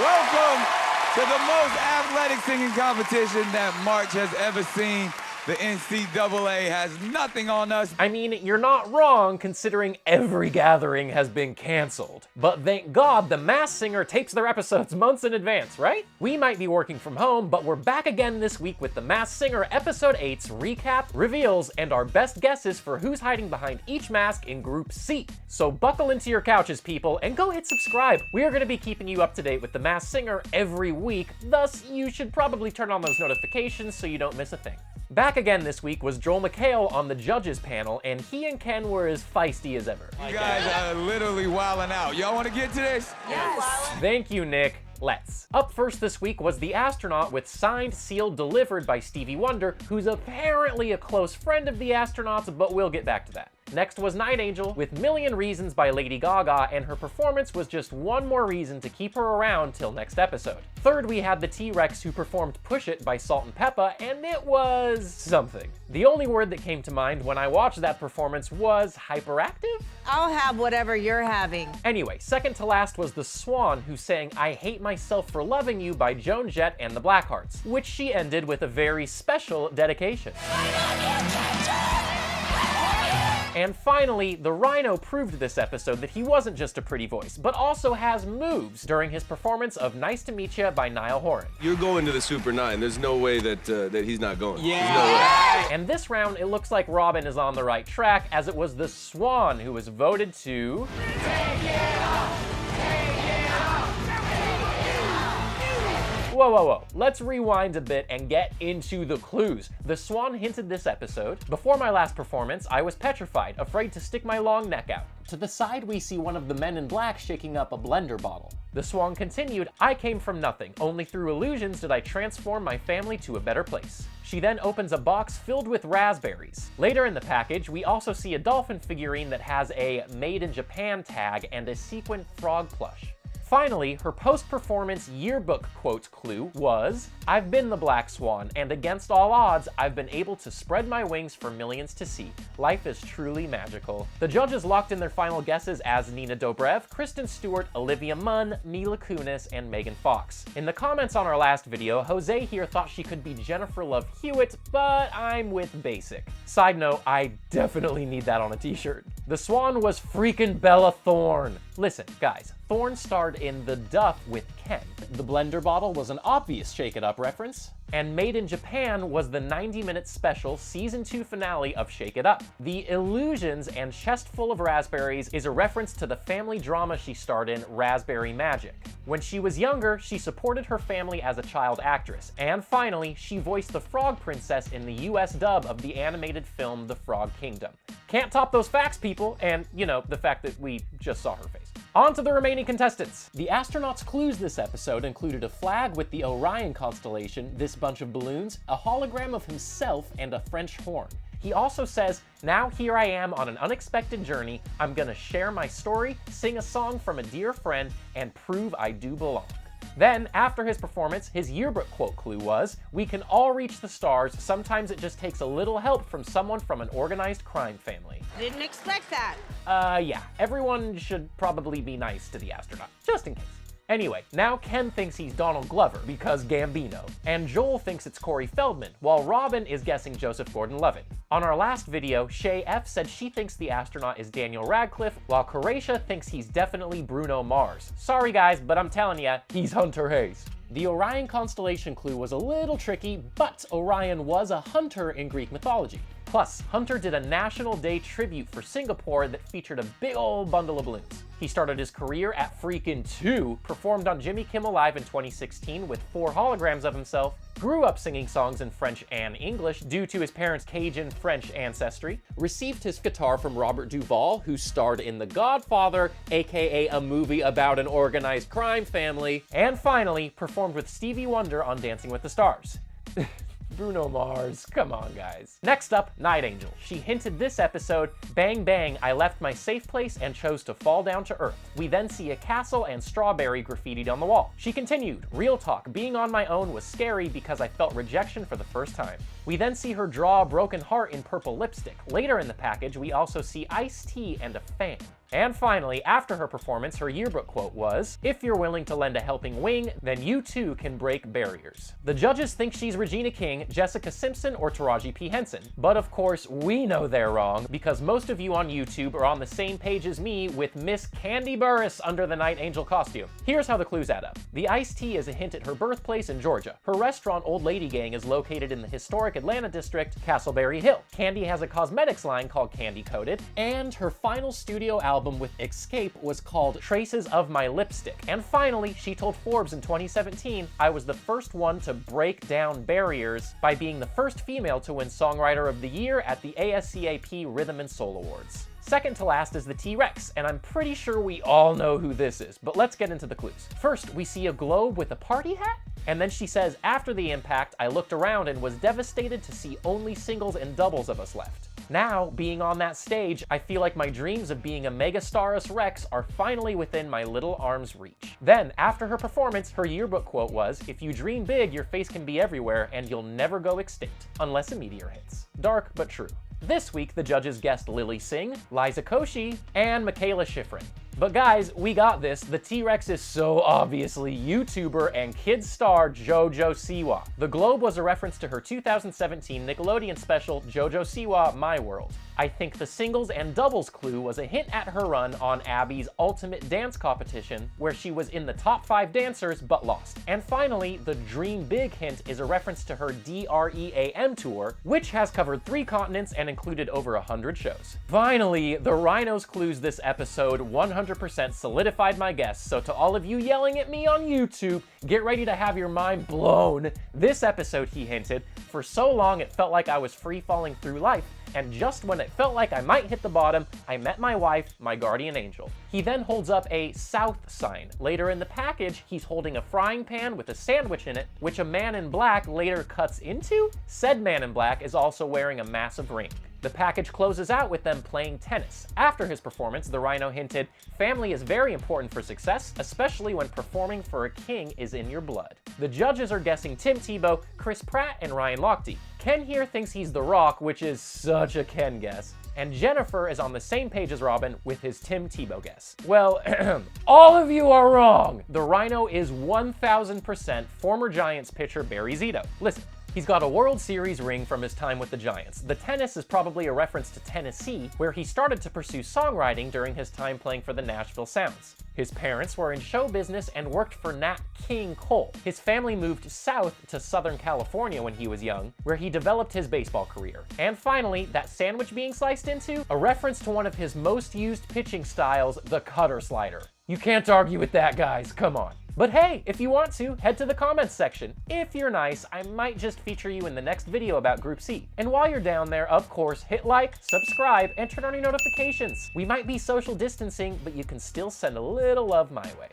Welcome to the most athletic singing competition that March has ever seen. The NCAA has nothing on us. I mean, you're not wrong considering every gathering has been canceled. But thank God the Masked Singer tapes their episodes months in advance, right? We might be working from home, but we're back again this week with the Masked Singer Episode 8's recap, reveals, and our best guesses for who's hiding behind each mask in Group C. So buckle into your couches, people, and go hit subscribe. We are going to be keeping you up to date with the Masked Singer every week, thus you should probably turn on those notifications so you don't miss a thing. Back again this week was Joel McHale on the judges panel, and he and Ken were as feisty as ever. You guys are literally wilding out. Y'all want to get to this? Yes. Thank you, Nick. Let's. Up first this week was The Astronaut with Signed, Sealed, Delivered by Stevie Wonder, who's apparently a close friend of the astronauts, but we'll get back to that. Next was Night Angel with Million Reasons by Lady Gaga, and her performance was just one more reason to keep her around till next episode. Third, we had the T-Rex who performed Push It by Salt and Peppa, and it was something. The only word that came to mind when I watched that performance was hyperactive? I'll have whatever you're having. Anyway, second to last was the Swan who sang I Hate Myself for Loving You by Joan Jett and the Blackhearts, which she ended with a very special dedication. And finally, the Rhino proved this episode that he wasn't just a pretty voice, but also has moves during his performance of Nice to Meet Ya by Niall Horan. You're going to the Super 9. There's no way that he's not going. Yeah. There's no way. And this round, it looks like Robin is on the right track, as it was the Swan who was voted to... Whoa. Let's rewind a bit and get into the clues. The Swan hinted this episode, before my last performance, I was petrified, afraid to stick my long neck out. To the side, we see one of the men in black shaking up a blender bottle. The Swan continued, I came from nothing. Only through illusions did I transform my family to a better place. She then opens a box filled with raspberries. Later in the package, we also see a dolphin figurine that has a Made in Japan tag and a sequin frog plush. Finally, her post-performance yearbook quote clue was, I've been the Black Swan, and against all odds, I've been able to spread my wings for millions to see. Life is truly magical. The judges locked in their final guesses as Nina Dobrev, Kristen Stewart, Olivia Munn, Mila Kunis, and Megan Fox. In the comments on our last video, Jose here thought she could be Jennifer Love Hewitt, but I'm with basic. Side note, I definitely need that on a t-shirt. The Swan was freaking Bella Thorne. Listen, guys, Thorne starred in The Duff with Ken. The blender bottle was an obvious Shake It Up reference. And Made in Japan was the 90-minute special Season 2 finale of Shake It Up. The Illusions and Chest Full of Raspberries is a reference to the family drama she starred in, Raspberry Magic. When she was younger, she supported her family as a child actress. And finally, she voiced the Frog Princess in the US dub of the animated film The Frog Kingdom. Can't top those facts, people, and, you know, the fact that we just saw her face. On to the remaining contestants. The astronauts' clues this episode included a flag with the Orion constellation, this bunch of balloons, a hologram of himself, and a French horn. He also says, now here I am on an unexpected journey. I'm gonna share my story, sing a song from a dear friend, and prove I do belong. Then, after his performance, his yearbook quote clue was, we can all reach the stars, sometimes it just takes a little help from someone from an organized crime family. Didn't expect that. Yeah, everyone should probably be nice to the astronaut, just in case. Anyway, now Ken thinks he's Donald Glover because Gambino, and Joel thinks it's Corey Feldman, while Robin is guessing Joseph Gordon-Levitt. On our last video, Shay F said she thinks the astronaut is Daniel Radcliffe, while Karacia thinks he's definitely Bruno Mars. Sorry guys, but I'm telling ya, he's Hunter Hayes. The Orion constellation clue was a little tricky, but Orion was a hunter in Greek mythology. Plus, Hunter did a National Day tribute for Singapore that featured a big old bundle of balloons. He started his career at freaking 2, performed on Jimmy Kimmel Live in 2016 with 4 holograms of himself, grew up singing songs in French and English due to his parents' Cajun French ancestry, received his guitar from Robert Duvall, who starred in The Godfather, aka a movie about an organized crime family, and finally performed with Stevie Wonder on Dancing with the Stars. Bruno Mars, come on guys. Next up, Night Angel. She hinted this episode, bang bang, I left my safe place and chose to fall down to earth. We then see a castle and strawberry graffitied on the wall. She continued, real talk, being on my own was scary because I felt rejection for the first time. We then see her draw a broken heart in purple lipstick. Later in the package, we also see iced tea and a fan. And finally, after her performance, her yearbook quote was, "If you're willing to lend a helping wing, then you too can break barriers." The judges think she's Regina King, Jessica Simpson, or Taraji P. Henson. But of course, we know they're wrong, because most of you on YouTube are on the same page as me with Miss Kandi Burruss under the Night Angel costume. Here's how the clues add up. The iced tea is a hint at her birthplace in Georgia. Her restaurant, Old Lady Gang, is located in the historic Atlanta district, Castleberry Hill. Kandi has a cosmetics line called Kandi Coated, and her final studio album with Escape was called Traces of My Lipstick. And finally, she told Forbes in 2017, "I was the first one to break down barriers by being the first female to win Songwriter of the Year at the ASCAP Rhythm and Soul Awards." Second to last is the T-Rex, and I'm pretty sure we all know who this is, but let's get into the clues. First, we see a globe with a party hat, and then she says, "After the impact, I looked around and was devastated to see only singles and doubles of us left. Now, being on that stage, I feel like my dreams of being a Megastarus Rex are finally within my little arm's reach." Then, after her performance, her yearbook quote was, "If you dream big, your face can be everywhere, and you'll never go extinct, unless a meteor hits." Dark, but true. This week, the judges guessed Lily Singh, Liza Koshy, and Michaela Schifrin. But guys, we got this. The T-Rex is so obviously YouTuber and kids star Jojo Siwa. The globe was a reference to her 2017 Nickelodeon special, Jojo Siwa, My World. I think the singles and doubles clue was a hint at her run on Abby's Ultimate Dance Competition, where she was in the top 5 dancers but lost. And finally, the Dream Big hint is a reference to her DREAM tour, which has covered 3 continents and included over 100 shows. Finally, the Rhino's clues this episode 100% solidified my guess, so to all of you yelling at me on YouTube, get ready to have your mind blown. This episode, he hinted, for so long it felt like I was free falling through life, and just when it felt like I might hit the bottom, I met my wife, my guardian angel. He then holds up a south sign. Later in the package, he's holding a frying pan with a sandwich in it, which a man in black later cuts into. Said man in black is also wearing a massive ring. The package closes out with them playing tennis. After his performance, the Rhino hinted, "Family is very important for success, especially when performing for a king is in your blood." The judges are guessing Tim Tebow, Chris Pratt, and Ryan Lochte. Ken here thinks he's The Rock, which is such a Ken guess. And Jennifer is on the same page as Robin with his Tim Tebow guess. Well, all of you are wrong. The Rhino is 1000% former Giants pitcher Barry Zito. Listen. He's got a World Series ring from his time with the Giants. The tennis is probably a reference to Tennessee, where he started to pursue songwriting during his time playing for the Nashville Sounds. His parents were in show business and worked for Nat King Cole. His family moved south to Southern California when he was young, where he developed his baseball career. And finally, that sandwich being sliced into, a reference to one of his most used pitching styles, the cutter slider. You can't argue with that, guys, come on. But hey, if you want to, head to the comments section. If you're nice, I might just feature you in the next video about Group C. And while you're down there, of course, hit like, subscribe, and turn on your notifications. We might be social distancing, but you can still send a little love my way.